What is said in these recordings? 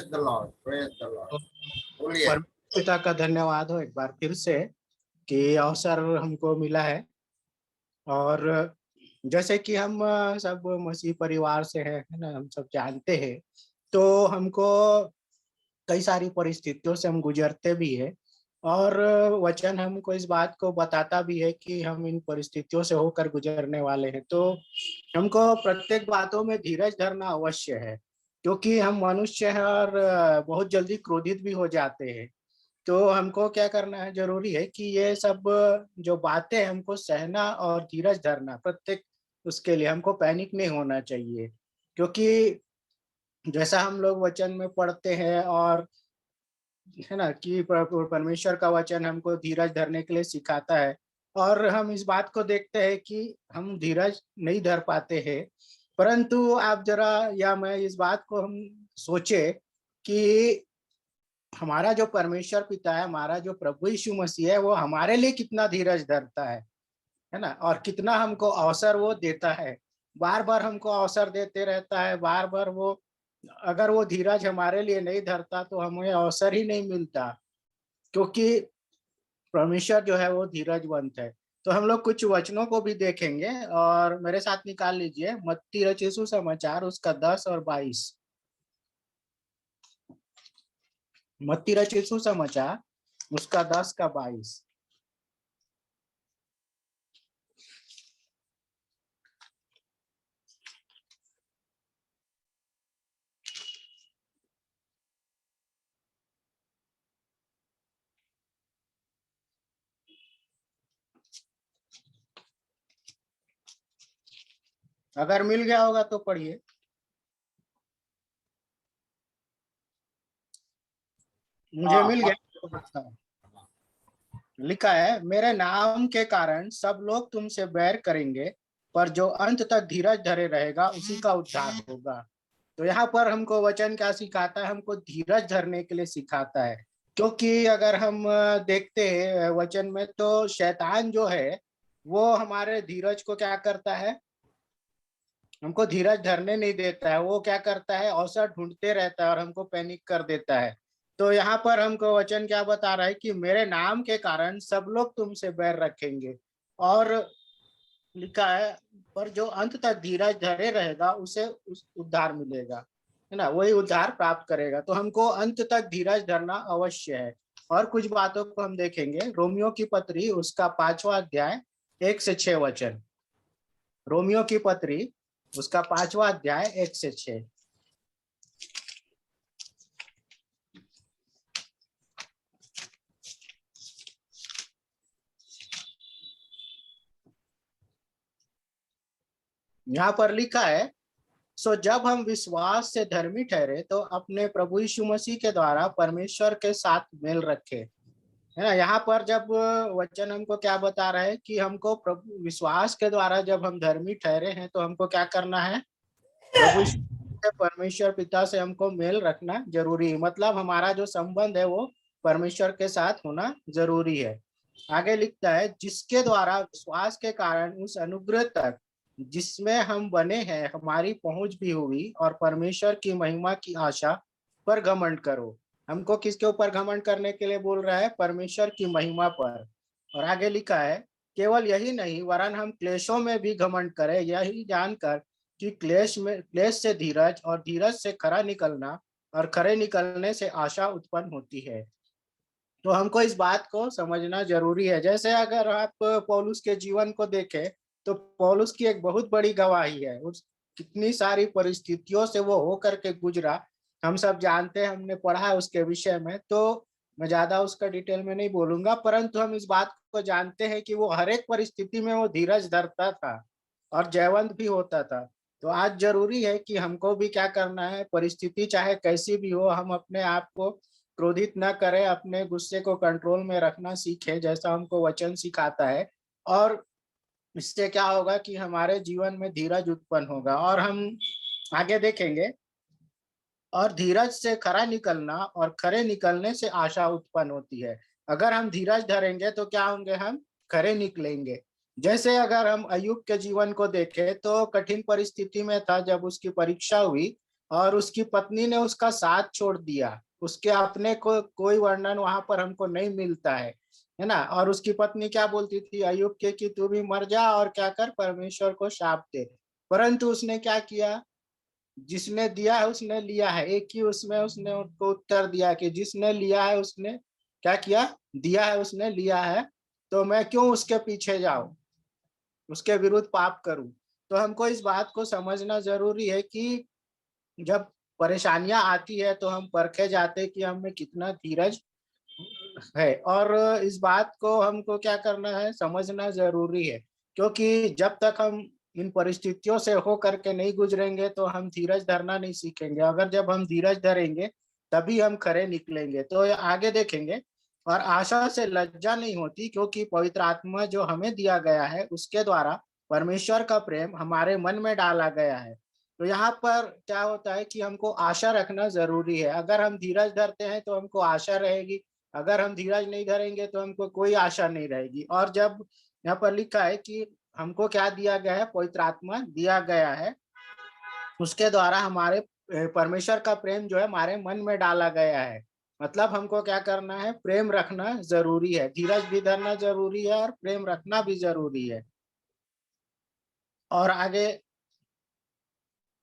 the Lord, praise the Lord. तो बोलिए। परमेश्वर पिता का धन्यवाद हो एक बार फिर से कि अवसर हमको मिला है। और जैसे कि हम सब मसीह परिवार से है ना, हम सब जानते हैं। तो हमको कई सारी परिस्थितियों से हम गुजरते भी है और वचन हमको इस बात को बताता भी है कि हम इन परिस्थितियों से होकर गुजरने वाले हैं। तो हमको प्रत्येक बातों में धीरज धरना अवश्य है, क्योंकि हम मनुष्य हैं और बहुत जल्दी क्रोधित भी हो जाते हैं। तो हमको क्या करना है, जरूरी है कि ये सब जो बातें हमको सहना और धीरज धरना प्रत्येक, उसके लिए हमको पैनिक नहीं होना चाहिए। क्योंकि जैसा हम लोग वचन में पढ़ते हैं और है ना कि परमेश्वर का वचन हमको धीरज धरने के लिए सिखाता है, और हम इस बात को देखते हैं कि हम धीरज नहीं धर पाते हैं। परंतु आप जरा या मैं इस बात को हम सोचे कि हमारा जो परमेश्वर पिता है, हमारा जो प्रभु यीशु मसीह है, वो हमारे लिए कितना धीरज धरता है ना, और कितना हमको अवसर वो देता है। बार बार हमको अवसर देते रहता है, बार बार वो, अगर वो धीरज हमारे लिए नहीं धरता तो हमें अवसर ही नहीं मिलता, क्योंकि परमेश्वर जो है वो धीरजवंत है। तो हम लोग कुछ वचनों को भी देखेंगे और मेरे साथ निकाल लीजिए मत्ती रचित सुसमाचार उसका 10 और 22। मत्ती रचित सुसमाचार उसका 10 का 22। अगर मिल गया होगा तो पढ़िए। मुझे मिल गया। लिखा है, मेरे नाम के कारण सब लोग तुमसे बैर करेंगे, पर जो अंत तक धीरज धरे रहेगा उसी का उद्धार होगा। तो यहाँ पर हमको वचन क्या सिखाता है, हमको धीरज धरने के लिए सिखाता है। क्योंकि अगर हम देखते हैं वचन में, तो शैतान जो है वो हमारे धीरज को क्या करता है, हमको धीरज धरने नहीं देता है। वो क्या करता है, अवसर ढूंढते रहता है और हमको पैनिक कर देता है। तो यहाँ पर हमको वचन क्या बता रहा है कि मेरे नाम के कारण सब लोग तुमसे बैर रखेंगे, और लिखा है पर जो अंत तक धीरज धरे रहेगा उसे उद्धार मिलेगा, है ना, वही उद्धार प्राप्त करेगा। तो हमको अंत तक धीरज धरना अवश्य है। और कुछ बातों को हम देखेंगे, रोमियो की पत्री उसका 5वां अध्याय 1 से 6 वचन। रोमियो की पत्री उसका 5वां अध्याय 1 से 6। यहाँ पर लिखा है, सो जब हम विश्वास से धर्मी ठहरे तो अपने प्रभु यीशु मसीह के द्वारा परमेश्वर के साथ मेल रखे, है ना। यहाँ पर जब वचन हमको क्या बता रहा है कि हमको प्रभु विश्वास के द्वारा जब हम धर्मी ठहरे हैं तो हमको क्या करना है, प्रभु यीशु परमेश्वर पिता से हमको मेल रखना जरूरी है। मतलब हमारा जो संबंध है वो परमेश्वर के साथ होना जरूरी है। आगे लिखता है, जिसके द्वारा विश्वास के कारण उस अनुग्रह तक जिसमें हम बने हैं हमारी पहुंच भी हुई, और परमेश्वर की महिमा की आशा पर घमंड करो। हमको किसके ऊपर घमंड करने के लिए बोल रहा है, परमेश्वर की महिमा पर। और आगे लिखा है, केवल यही नहीं वरन हम क्लेशों में भी घमंड करें, यही जानकर कि क्लेश से धीरज, और धीरज से खरा निकलना, और खरे निकलने से आशा उत्पन्न होती है। तो हमको इस बात को समझना जरूरी है। जैसे अगर आप पौलुस के जीवन को देखें, तो पौलुस की एक बहुत बड़ी गवाही है, उस कितनी सारी परिस्थितियों से वो होकर के गुजरा, हम सब जानते हैं, हमने पढ़ा है उसके विषय में। तो मैं ज्यादा उसका डिटेल में नहीं बोलूंगा, परंतु हम इस बात को जानते हैं कि वो हर एक परिस्थिति में वो धीरज धरता था और जयवंत भी होता था। तो आज जरूरी है कि हमको भी क्या करना है, परिस्थिति चाहे कैसी भी हो, हम अपने आप को क्रोधित न करें, अपने गुस्से को कंट्रोल में रखना सीखे, जैसा हमको वचन सिखाता है। और इससे क्या होगा कि हमारे जीवन में धीरज उत्पन्न होगा। और हम आगे देखेंगे, और धीरज से खरा निकलना, और खरे निकलने से आशा उत्पन्न होती है। अगर हम धीरज धरेंगे तो क्या होंगे, हम खरे निकलेंगे। जैसे अगर हम अय्यूब के जीवन को देखें, तो कठिन परिस्थिति में था, जब उसकी परीक्षा हुई और उसकी पत्नी ने उसका साथ छोड़ दिया। उसके अपने को कोई वर्णन वहां पर हमको नहीं मिलता है ना। और उसकी पत्नी क्या बोलती थी अय्यूब के कि तू भी मर जा और क्या कर, परमेश्वर को शाप दे। परंतु उसने क्या किया, जिसने दिया है उसने लिया है। एक ही उसमें उसने उनको उत्तर दिया कि जिसने लिया है उसने क्या किया, दिया है उसने लिया है, तो मैं क्यों उसके पीछे जाऊं, उसके विरुद्ध पाप करूं। तो हमको इस बात को समझना जरूरी है कि जब परेशानियां आती है तो हम परखे जाते कि हमें कितना धीरज है। और इस बात को हमको क्या करना है, समझना जरूरी है। क्योंकि जब तक हम इन परिस्थितियों से हो करके नहीं गुजरेंगे तो हम धीरज धरना नहीं सीखेंगे। अगर जब हम धीरज धरेंगे तभी हम खरे निकलेंगे। तो आगे देखेंगे, और आशा से लज्जा नहीं होती क्योंकि पवित्र आत्मा जो हमें दिया गया है उसके द्वारा परमेश्वर का प्रेम हमारे मन में डाला गया है। तो यहाँ पर क्या होता है कि हमको आशा रखना जरूरी है। अगर हम धीरज धरते हैं तो हमको आशा रहेगी, अगर हम धीरज नहीं धरेंगे तो हमको कोई आशा नहीं रहेगी। और जब यहाँ पर लिखा है कि हमको क्या दिया गया है, पवित्र आत्मा दिया गया है, उसके द्वारा हमारे परमेश्वर का प्रेम जो है हमारे मन में डाला गया है। मतलब हमको क्या करना है, प्रेम रखना जरूरी है, धीरज भी धरना जरूरी है और प्रेम रखना भी जरूरी है। और आगे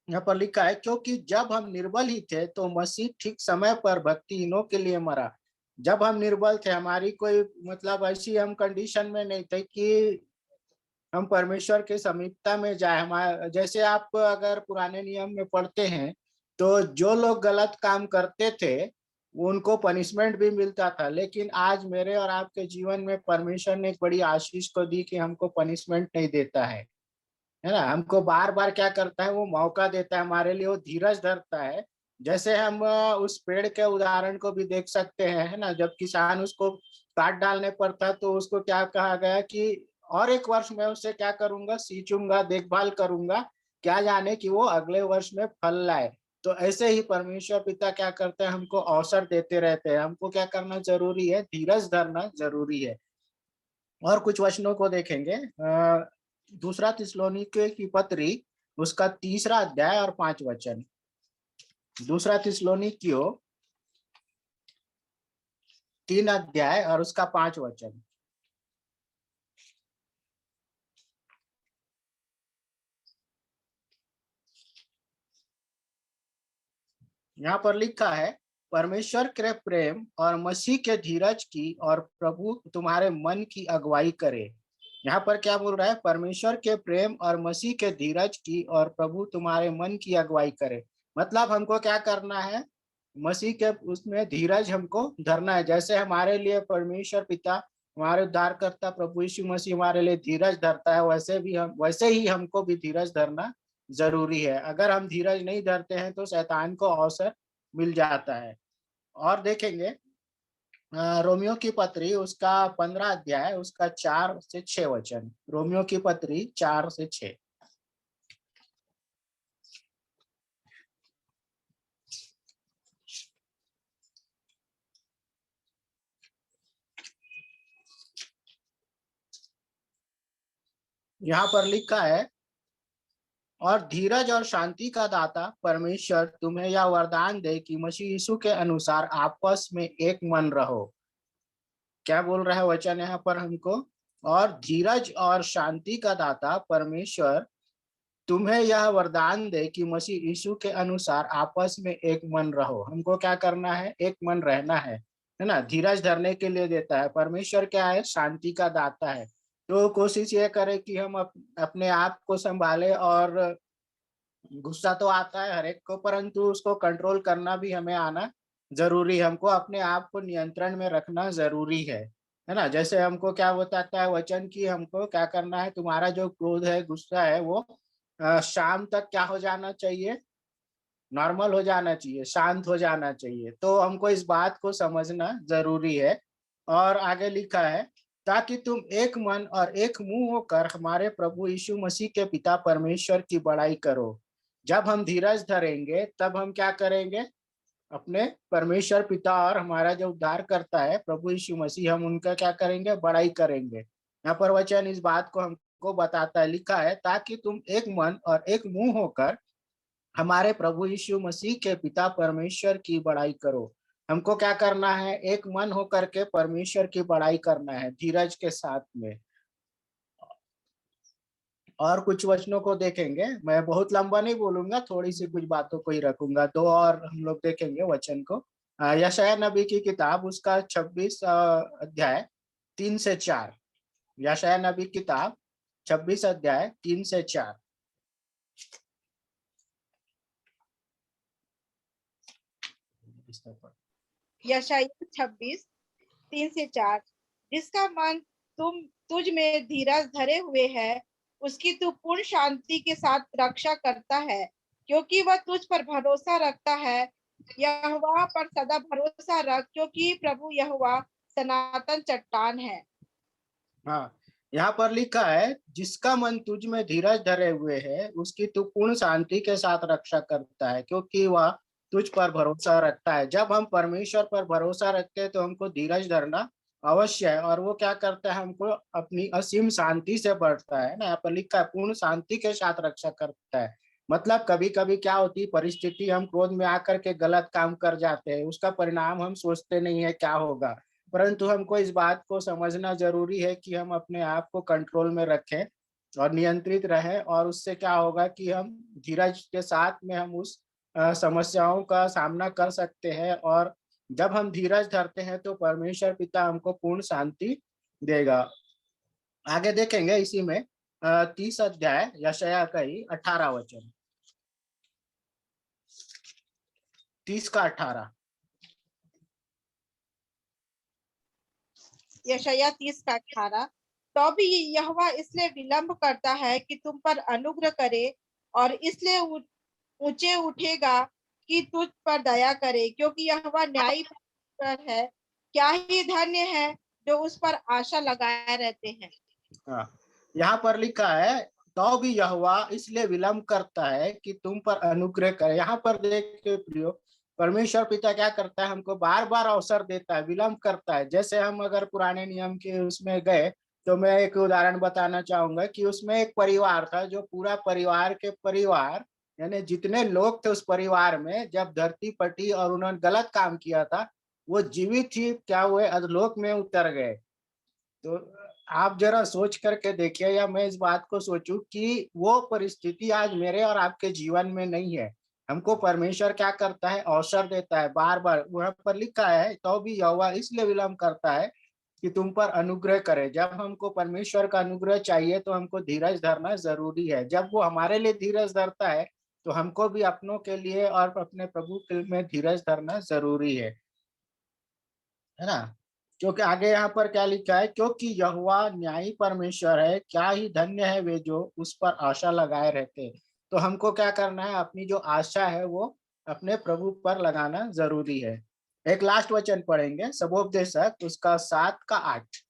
यहाँ पर लिखा है क्योंकि जब हम निर्बल ही थे तो मसीह ठीक समय पर भक्तिहीनों के लिए मरा। जब हम निर्बल थे, हमारी कोई मतलब ऐसी हम कंडीशन में नहीं थे कि हम परमेश्वर के समीपता में जाए। हमारे जैसे आप अगर पुराने नियम में पढ़ते हैं तो जो लोग गलत काम करते थे उनको पनिशमेंट भी मिलता था, लेकिन आज मेरे और आपके जीवन में परमेश्वर ने एक बड़ी आशीष को दी कि हमको पनिशमेंट नहीं देता है ना। हमको बार बार क्या करता है, वो मौका देता है हमारे लिए, वो धीरज धरता है। जैसे हम उस पेड़ के उदाहरण को भी देख सकते हैं, है ना। जब किसान उसको काट डालने पर था तो उसको क्या कहा गया कि और एक वर्ष में उससे क्या करूंगा, सींचूंगा, देखभाल करूंगा, क्या जाने कि वो अगले वर्ष में फल लाए। तो ऐसे ही परमेश्वर पिता क्या करते हैं, हमको अवसर देते रहते हैं। हमको क्या करना जरूरी है, धीरज धरना जरूरी है। और कुछ वचनों को देखेंगे, दूसरा थिस्सलुनीके की पत्री उसका 3रा अध्याय और 5 वचन। दूसरा थिस्सलुनीकियों 3 अध्याय और उसका 5 वचन। यहाँ पर लिखा है, परमेश्वर के प्रेम और मसीह के धीरज की और प्रभु तुम्हारे मन की अगुवाई करे। यहाँ पर क्या बोल रहा है, परमेश्वर के प्रेम और मसीह के धीरज की और प्रभु तुम्हारे मन की अगुवाई करे। मतलब हमको क्या करना है, मसीह के उसमें धीरज हमको धरना है। जैसे हमारे लिए परमेश्वर पिता, हमारे उद्धारकर्ता प्रभु यीशु मसीह हमारे लिए धीरज धरता है, वैसे ही हमको भी धीरज धरना जरूरी है। अगर हम धीरज नहीं धरते हैं तो शैतान को अवसर मिल जाता है। और देखेंगे रोमियो की पत्री उसका 15 अध्याय उसका 4 से 6 वचन। रोमियो की पत्री 4 से 6। यहाँ पर लिखा है, और धीरज और शांति का दाता परमेश्वर तुम्हें यह वरदान दे कि मसीह यीशु के अनुसार आपस में एक मन रहो। क्या बोल रहा है वचन यहाँ पर हमको, और धीरज और शांति का दाता परमेश्वर तुम्हें यह वरदान दे कि मसीह यीशु के अनुसार आपस में एक मन रहो। हमको क्या करना है, एक मन रहना है ना। धीरज धरने के लिए देता है परमेश्वर, क्या है, शांति का दाता है। तो कोशिश ये करें कि हम अपने आप को संभाले। और गुस्सा तो आता है हर एक को, परंतु उसको कंट्रोल करना भी हमें आना जरूरी है। हमको अपने आप को नियंत्रण में रखना जरूरी है ना। जैसे हमको क्या बताता है वचन की, हमको क्या करना है, तुम्हारा जो क्रोध है, गुस्सा है, वो शाम तक क्या हो जाना चाहिए, नॉर्मल हो जाना चाहिए, शांत हो जाना चाहिए। तो हमको इस बात को समझना जरूरी है। और आगे लिखा है, ताकि तुम एक मन और एक मुंह होकर हमारे प्रभु यीशु मसीह के पिता परमेश्वर की बड़ाई करो। जब हम धीरज धरेंगे तब हम क्या करेंगे, अपने परमेश्वर पिता और हमारा जो उद्धार करता है प्रभु यीशु मसीह, हम उनका क्या करेंगे, बड़ाई करेंगे। यहाँ पर वचन इस बात को हमको बताता है, लिखा है, ताकि तुम एक मन और एक मुंह होकर हमारे प्रभु यीशु मसीह के पिता परमेश्वर की बड़ाई करो। हमको क्या करना है? एक मन होकर के परमेश्वर की बड़ाई करना है धीरज के साथ में। और कुछ वचनों को देखेंगे, मैं बहुत लंबा नहीं बोलूंगा, थोड़ी सी कुछ बातों को ही रखूंगा। दो और हम लोग देखेंगे वचन को। यशायाह नबी की किताब उसका 26 अध्याय 3 से 4। यशायाह नबी किताब 26 अध्याय 3 से 4। यशायाह 26:3-4। जिसका मन तुझ में धीरज धरे हुए है, उसकी तू पूर्ण शांति के साथ रक्षा करता है, क्योंकि वह तुझ पर भरोसा रखता है। यहोवा पर सदा भरोसा रख, क्योंकि प्रभु यहोवा सनातन चट्टान है। हाँ, यहाँ पर लिखा है जिसका मन तुझ में धीरज धरे हुए है, उसकी तू पूर्ण शांति के साथ रक्षा करता है, क्योंकि वह तुझ पर भरोसा रखता है। जब हम परमेश्वर पर भरोसा रखते हैं तो हमको धीरज धरना अवश्य है, और वो क्या करता है? हमको अपनी असीम शांति से बढ़ता है ना। यहाँ पर लिखा है पूर्ण शांति के साथ रक्षा करता है। मतलब कभी कभी क्या होती है परिस्थिति, हम क्रोध में आकर के गलत काम कर जाते हैं, उसका परिणाम हम सोचते नहीं है क्या होगा, परंतु हमको इस बात को समझना जरूरी है कि हम अपने आप को कंट्रोल में रखें और नियंत्रित रहें, और उससे क्या होगा कि हम धीरज के साथ में हम उस समस्याओं का सामना कर सकते हैं। और जब हम धीरज धरते हैं तो परमेश्वर पिता हमको पूर्ण शांति देगा। आगे देखेंगे इसी में 30 अध्याय यशायाह का ही 18 वचन, 30 का 18। यशायाह 30:18। तो भी यहोवा इसलिए विलंब करता है कि तुम पर अनुग्रह करे, और इसलिए ऊंचे उठेगा कि तुझ पर दया करे, क्योंकि यहोवा न्यायी परमेश्वर है। क्या ही धन्य है जो उस पर आशा लगाए रहते हैं। हाँ, यहाँ पर लिखा है तो भी यहोवा इसलिए विलंब करता है कि तुम पर अनुग्रह करे। यहाँ पर देखिए प्रियो, परमेश्वर पिता क्या करता है? हमको बार बार अवसर देता है, विलंब करता है। जैसे हम अगर पुराने नियम के उसमें गए तो मैं एक उदाहरण बताना चाहूंगा कि उसमें एक परिवार था, जो पूरा परिवार के परिवार यानी जितने लोग थे उस परिवार में, जब धरती फटी और उन्होंने गलत काम किया था, वो जीवित ही क्या हुए? अधलोक में उतर गए। तो आप जरा सोच करके देखिए, या मैं इस बात को सोचूं कि वो परिस्थिति आज मेरे और आपके जीवन में नहीं है। हमको परमेश्वर क्या करता है? अवसर देता है बार बार। वहां पर लिखा है तो भी यहोवा इसलिए विलंब करता है कि तुम पर अनुग्रह करे। जब हमको परमेश्वर का अनुग्रह चाहिए तो हमको धीरज धरना जरूरी है। जब वो हमारे लिए धीरज धरता है तो हमको भी अपनों के लिए और अपने प्रभु के में धीरज धरना जरूरी है ना। क्योंकि आगे यहाँ पर क्या लिखा है? क्योंकि यहोवा न्यायी परमेश्वर है, क्या ही धन्य है वे जो उस पर आशा लगाए रहते हैं। तो हमको क्या करना है? अपनी जो आशा है वो अपने प्रभु पर लगाना जरूरी है। एक लास्ट वचन पढ़ेंगे, सबोपदेशक उसका 7 का 8।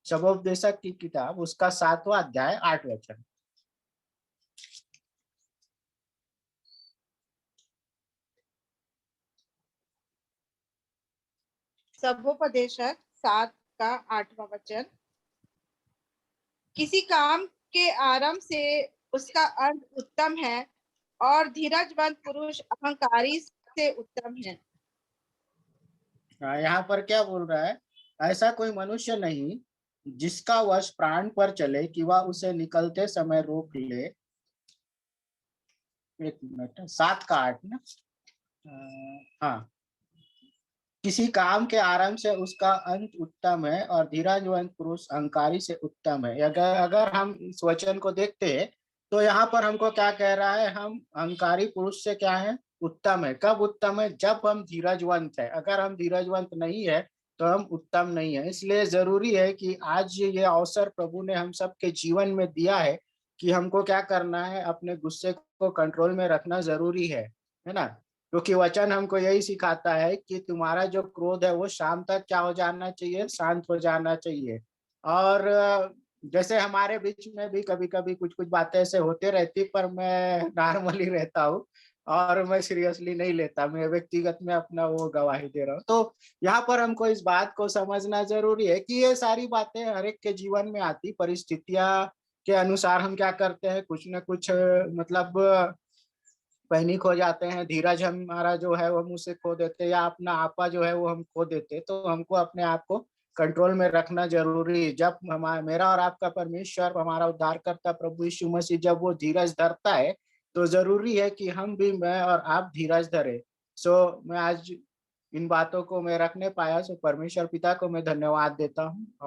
सबोपदेशक की किताब उसका 7वां अध्याय 8 वचन। सबोपदेशक 7:8 वचन। किसी काम के आरंभ से उसका अंत उत्तम है, और धीरजवंत पुरुष अहंकारी से उत्तम है। यहाँ पर क्या बोल रहा है? ऐसा कोई मनुष्य नहीं जिसका वश प्राण पर चले कि वह उसे निकलते समय रोक ले। एक मिनट, 7 का 8 ना। हाँ, किसी काम के आरंभ से उसका अंत उत्तम है, और धीरजवंत पुरुष अहंकारी से उत्तम है। अगर अगर हम इस वचन को देखते हैं तो यहाँ पर हमको क्या कह रहा है? हम अहंकारी पुरुष से क्या है? उत्तम है। कब उत्तम है? जब हम धीरजवंत है। अगर हम धीरजवंत नहीं है तो हम उत्तम नहीं है। इसलिए जरूरी है कि आज ये अवसर प्रभु ने हम सबके जीवन में दिया है कि हमको क्या करना है? अपने गुस्से को कंट्रोल में रखना जरूरी है ना। क्योंकि वचन हमको यही सिखाता है कि तुम्हारा जो क्रोध है वो शाम तक क्या हो जाना चाहिए? शांत हो जाना चाहिए। और जैसे हमारे बीच में भी कभी कभी कुछ कुछ बातें ऐसे होते रहती, पर मैं नॉर्मली रहता हूँ और मैं सीरियसली नहीं लेता। मैं व्यक्तिगत में अपना वो गवाही दे रहा हूँ। तो यहाँ पर हमको इस बात को समझना जरूरी है कि ये सारी बातें हर एक के जीवन में आती, परिस्थितियां के अनुसार हम क्या करते हैं? कुछ न कुछ मतलब पैनिक हो जाते हैं, धीरज हमारा जो है वो हम उसे खो देते हैं, या अपना आपा जो है वो हम खो देते हैं। तो हमको अपने आप को कंट्रोल में रखना जरूरी है। जब हमारा मेरा और आपका परमेश्वर, हमारा उद्धारकर्ता प्रभु यीशु मसीह जब वो धीरज धरता है, तो जरूरी है कि हम भी, मैं और आप धीरज धरे। सो मैं आज इन बातों को मैं रखने पाया, सो परमेश्वर पिता को मैं धन्यवाद देता हूँ। और